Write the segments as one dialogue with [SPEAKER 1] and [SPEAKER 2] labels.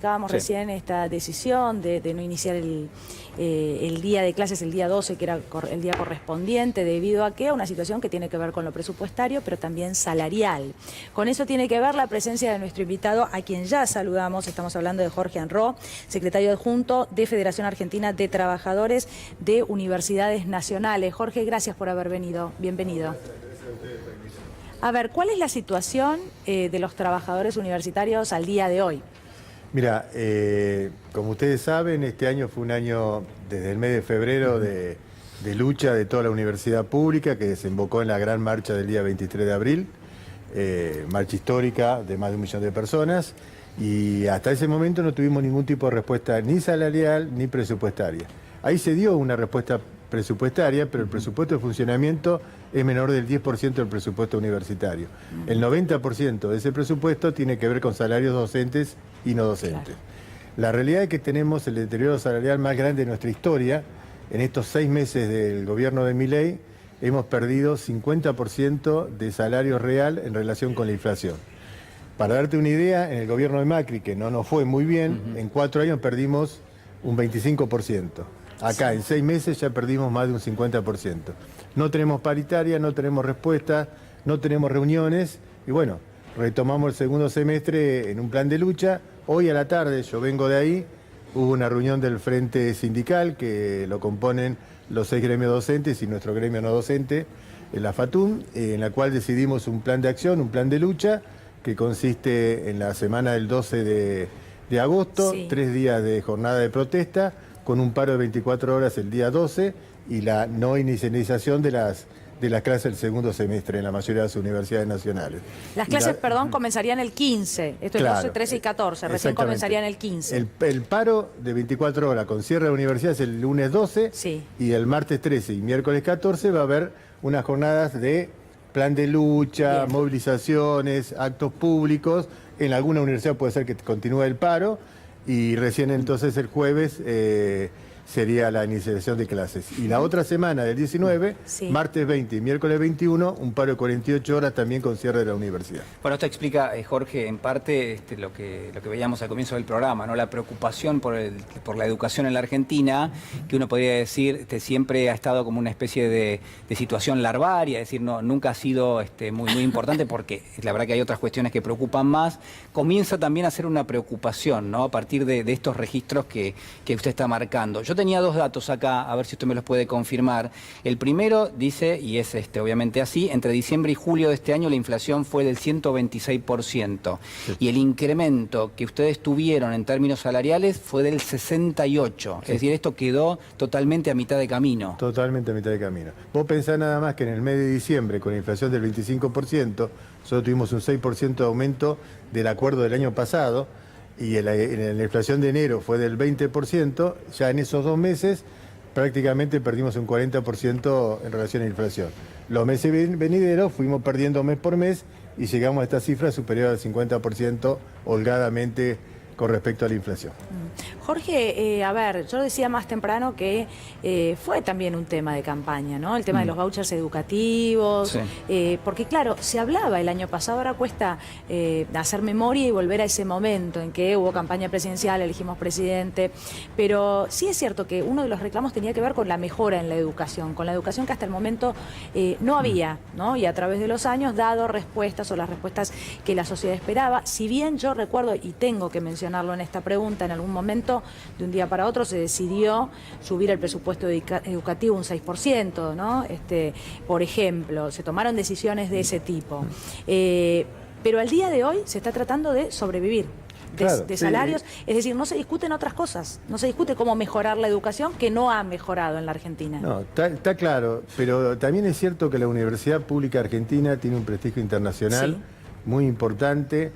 [SPEAKER 1] comunicábamos recién esta decisión de no iniciar el día de clases, el día 12, que era el día correspondiente, debido a una situación que tiene que ver con lo presupuestario, pero también salarial. Con eso tiene que ver la presencia de nuestro invitado, a quien ya saludamos. Estamos hablando de Jorge Anró, secretario adjunto de Federación Argentina de Trabajadores de Universidades Nacionales. Jorge, gracias por haber venido. Bienvenido. A ver, ¿cuál es la situación de los trabajadores universitarios al día de hoy?
[SPEAKER 2] Mira, como ustedes saben, este año fue un año, desde el mes de febrero, de lucha de toda la universidad pública, que desembocó en la gran marcha del día 23 de abril, marcha histórica de más de 1 millón de personas, y hasta ese momento no tuvimos ningún tipo de respuesta ni salarial ni presupuestaria. Ahí se dio una respuesta presupuestaria, pero el presupuesto de funcionamiento es menor del 10% del presupuesto universitario. El 90% de ese presupuesto tiene que ver con salarios docentes y no docentes. Claro. La realidad es que tenemos el deterioro salarial más grande de nuestra historia. En estos 6 meses del gobierno de Milei hemos perdido 50% de salario real en relación con la inflación. Para darte una idea, en el gobierno de Macri, que no nos fue muy bien, en 4 años perdimos un 25%. Acá, en 6 meses, ya perdimos más de un 50%. No tenemos paritaria, no tenemos respuesta, no tenemos reuniones, y bueno, retomamos el segundo semestre en un plan de lucha. Hoy a la tarde, yo vengo de ahí, hubo una reunión del Frente Sindical, que lo componen los 6 gremios docentes y nuestro gremio no docente, la FATUM, en la cual decidimos un plan de acción, un plan de lucha, que consiste en la semana del 12 de agosto, 3 días de jornada de protesta, con un paro de 24 horas el día 12 y la no inicialización de las clases del segundo semestre en la mayoría de las universidades nacionales.
[SPEAKER 1] Las clases, perdón, comenzarían el 15, esto es 12, 13 y 14, recién comenzarían el 15.
[SPEAKER 2] El paro de 24 horas con cierre de la universidad es el lunes 12 y el martes 13 y miércoles 14 va a haber unas jornadas de plan de lucha, movilizaciones, actos públicos. En alguna universidad puede ser que continúe el paro. Y recién entonces el jueves sería la iniciación de clases. Y la otra semana del 19, martes 20 y miércoles 21, un paro de 48 horas también con cierre de la universidad.
[SPEAKER 3] Bueno, esto explica, Jorge, en parte lo que veíamos al comienzo del programa, ¿no? La preocupación por la educación en la Argentina, que uno podría decir siempre ha estado como una especie de situación larvaria, es decir, nunca ha sido muy importante, porque la verdad que hay otras cuestiones que preocupan más. Comienza también a ser una preocupación, ¿no? A partir de estos registros que usted está marcando. Yo tenía 2 datos acá, a ver si usted me los puede confirmar. El primero dice, y es obviamente así, entre diciembre y julio de este año la inflación fue del 126%. Y el incremento que ustedes tuvieron en términos salariales fue del 68%. Es decir, esto quedó totalmente a mitad de camino.
[SPEAKER 2] Totalmente a mitad de camino. Vos pensás nada más que en el mes de diciembre, con la inflación del 25%, solo tuvimos un 6% de aumento del acuerdo del año pasado, y en la inflación de enero fue del 20%, ya en esos 2 meses prácticamente perdimos un 40% en relación a la inflación. Los meses venideros fuimos perdiendo mes por mes y llegamos a esta cifra superior al 50% holgadamente con respecto a la inflación.
[SPEAKER 1] Jorge, a ver, yo decía más temprano que fue también un tema de campaña, ¿no? El tema de los vouchers educativos, porque claro, se hablaba el año pasado, ahora cuesta hacer memoria y volver a ese momento en que hubo campaña presidencial, elegimos presidente, pero sí es cierto que uno de los reclamos tenía que ver con la mejora en la educación, con la educación que hasta el momento no había, ¿no? Y a través de los años dado respuestas o las respuestas que la sociedad esperaba. Si bien yo recuerdo, y tengo que mencionarlo en esta pregunta, en algún momento de un día para otro se decidió subir el presupuesto educativo un 6%, ¿no? Por ejemplo, se tomaron decisiones de ese tipo. Pero al día de hoy se está tratando de sobrevivir, de salarios, es decir, no se discuten otras cosas, no se discute cómo mejorar la educación, que no ha mejorado en la Argentina.
[SPEAKER 2] No, está claro, pero también es cierto que la Universidad Pública Argentina tiene un prestigio internacional muy importante,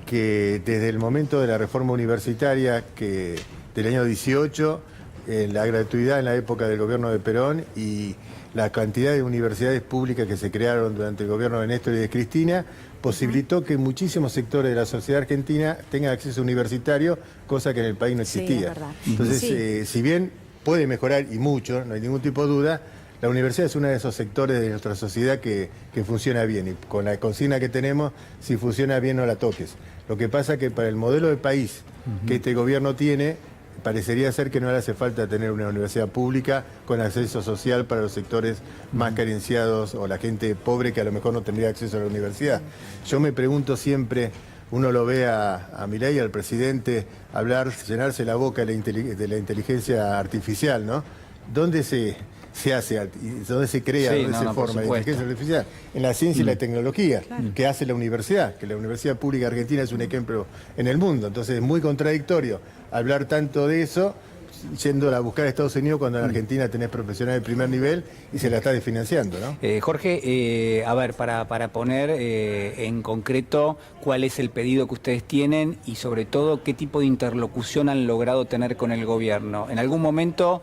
[SPEAKER 2] que desde el momento de la reforma universitaria del año 18, la gratuidad en la época del gobierno de Perón y la cantidad de universidades públicas que se crearon durante el gobierno de Néstor y de Cristina, posibilitó que muchísimos sectores de la sociedad argentina tengan acceso universitario, cosa que en el país no existía. Entonces, si bien puede mejorar y mucho, no hay ningún tipo de duda, la universidad es uno de esos sectores de nuestra sociedad que funciona bien, y con la consigna que tenemos, si funciona bien no la toques. Lo que pasa es que para el modelo de país que este gobierno tiene, parecería ser que no le hace falta tener una universidad pública con acceso social para los sectores más carenciados o la gente pobre que a lo mejor no tendría acceso a la universidad. Yo me pregunto siempre, uno lo ve a Milei, al presidente, hablar, llenarse la boca de la inteligencia artificial, ¿no? ¿Dónde se hace, dónde se crea, dónde se forma la inteligencia artificial? En la ciencia y la tecnología, que hace la universidad, que la Universidad Pública Argentina es un ejemplo en el mundo. Entonces es muy contradictorio hablar tanto de eso, yendo a buscar a Estados Unidos cuando en Argentina tenés profesionales de primer nivel y se la está desfinanciando, ¿no?
[SPEAKER 3] Jorge, a ver, para poner en concreto cuál es el pedido que ustedes tienen y sobre todo qué tipo de interlocución han logrado tener con el gobierno. En algún momento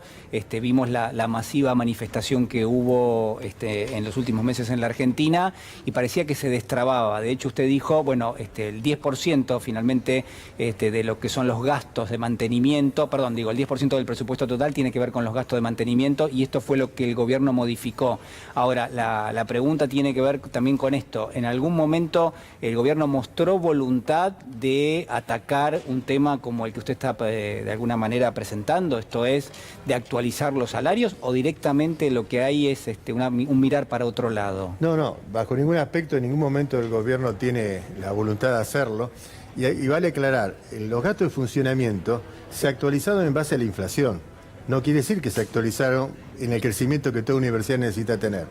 [SPEAKER 3] vimos la masiva manifestación que hubo en los últimos meses en la Argentina y parecía que se destrababa. De hecho, usted dijo, bueno, el 10% finalmente de lo que son los gastos de mantenimiento, perdón, digo, el 10% del presupuesto total tiene que ver con los gastos de mantenimiento y esto fue lo que el gobierno modificó. Ahora, la pregunta tiene que ver también con esto. ¿En algún momento el gobierno mostró voluntad de atacar un tema como el que usted está de alguna manera presentando? Esto es, de actualizar los salarios o directamente lo que hay es un mirar para otro lado.
[SPEAKER 2] No, bajo ningún aspecto, en ningún momento el gobierno tiene la voluntad de hacerlo. Y vale aclarar, los gastos de funcionamiento se actualizaron en base a la inflación. No quiere decir que se actualizaron en el crecimiento que toda universidad necesita tener.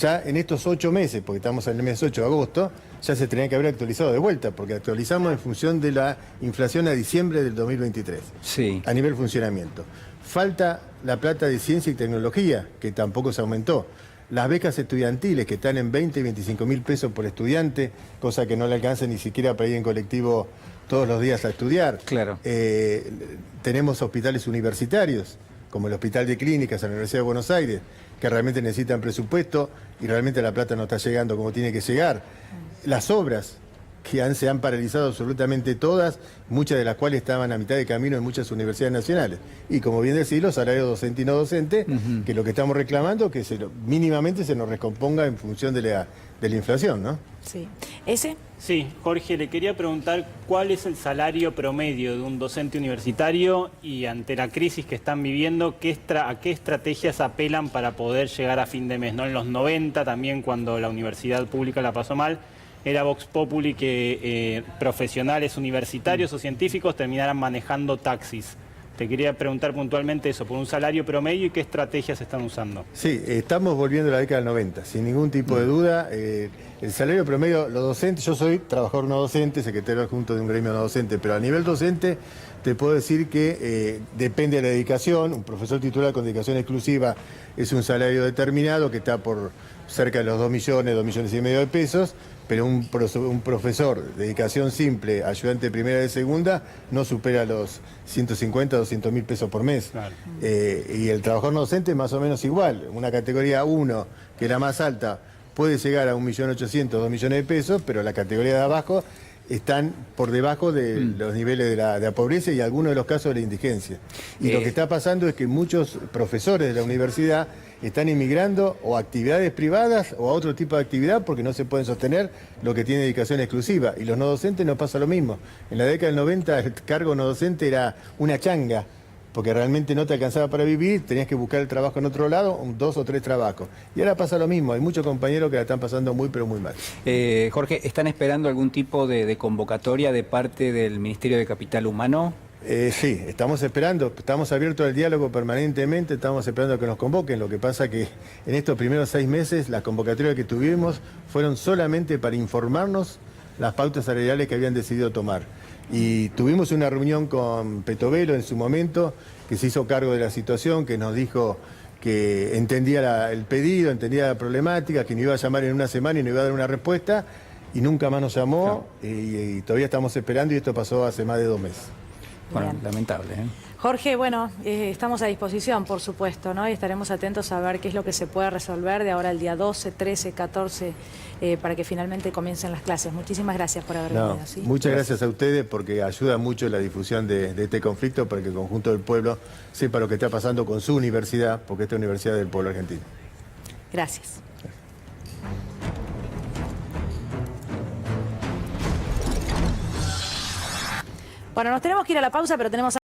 [SPEAKER 2] Ya en estos 8 meses, porque estamos en el mes 8 de agosto, ya se tenía que haber actualizado de vuelta, porque actualizamos en función de la inflación a diciembre del 2023,
[SPEAKER 3] sí,
[SPEAKER 2] a nivel funcionamiento. Falta la plata de ciencia y tecnología, que tampoco se aumentó. Las becas estudiantiles, que están en 20 y 25 mil pesos por estudiante, cosa que no le alcanza ni siquiera para ir en colectivo todos los días a estudiar.
[SPEAKER 3] Claro.
[SPEAKER 2] Tenemos hospitales universitarios, como el Hospital de Clínicas de la Universidad de Buenos Aires, que realmente necesitan presupuesto y realmente la plata no está llegando como tiene que llegar. Las obras que se han paralizado absolutamente todas, muchas de las cuales estaban a mitad de camino en muchas universidades nacionales. Y como bien decís, los salarios docente y no docente, que lo que estamos reclamando que mínimamente se nos recomponga en función de la inflación, ¿no?
[SPEAKER 1] Sí. ¿Ese?
[SPEAKER 4] Sí, Jorge, le quería preguntar cuál es el salario promedio de un docente universitario y ante la crisis que están viviendo, ¿a qué estrategias apelan para poder llegar a fin de mes? ¿No? En los 90 también, cuando la universidad pública la pasó mal, era Vox Populi que profesionales universitarios o científicos terminaran manejando taxis. Te quería preguntar puntualmente eso, por un salario promedio y qué estrategias están usando.
[SPEAKER 2] Sí, estamos volviendo a la década del 90, sin ningún tipo de duda. El salario promedio, los docentes, yo soy trabajador no docente, secretario adjunto de un gremio no docente, pero a nivel docente te puedo decir que depende de la dedicación. Un profesor titular con dedicación exclusiva es un salario determinado que está por cerca de los 2 millones, 2 millones y medio de pesos, pero un profesor de dedicación simple, ayudante de primera y de segunda, no supera los 150, 200 mil pesos por mes.
[SPEAKER 4] Claro.
[SPEAKER 2] Y el trabajador no docente más o menos igual. Una categoría 1, que es la más alta, puede llegar a 1.800.000, 2 millones de pesos, pero la categoría de abajo están por debajo de los niveles de la pobreza y algunos de los casos de la indigencia. Y lo que está pasando es que muchos profesores de la universidad están emigrando o a actividades privadas o a otro tipo de actividad porque no se pueden sostener lo que tiene dedicación exclusiva. Y los no docentes nos pasa lo mismo. En la década del 90 el cargo no docente era una changa, porque realmente no te alcanzaba para vivir, tenías que buscar el trabajo en otro lado, 2 o 3 trabajos. Y ahora pasa lo mismo, hay muchos compañeros que la están pasando muy, pero muy mal.
[SPEAKER 3] Jorge, ¿están esperando algún tipo de convocatoria de parte del Ministerio de Capital Humano?
[SPEAKER 2] Sí, estamos esperando, estamos abiertos al diálogo permanentemente, estamos esperando a que nos convoquen. Lo que pasa que en estos primeros 6 meses las convocatorias que tuvimos fueron solamente para informarnos las pautas salariales que habían decidido tomar. Y tuvimos una reunión con Petovelo en su momento, que se hizo cargo de la situación, que nos dijo que entendía el pedido, entendía la problemática, que nos iba a llamar en una semana y nos iba a dar una respuesta, y nunca más nos llamó, y todavía estamos esperando, y esto pasó hace más de 2 meses.
[SPEAKER 3] Bueno,
[SPEAKER 1] Bien.
[SPEAKER 3] lamentable, ¿eh?
[SPEAKER 1] Jorge, bueno, estamos a disposición, por supuesto, ¿no? Y estaremos atentos a ver qué es lo que se puede resolver de ahora el día 12, 13, 14, para que finalmente comiencen las clases. Muchísimas gracias por haber venido. ¿Sí?
[SPEAKER 2] Muchas gracias a ustedes porque ayuda mucho la difusión de este conflicto para que el conjunto del pueblo sepa lo que está pasando con su universidad, porque esta es la universidad del pueblo argentino.
[SPEAKER 1] Gracias. Bueno, nos tenemos que ir a la pausa, pero tenemos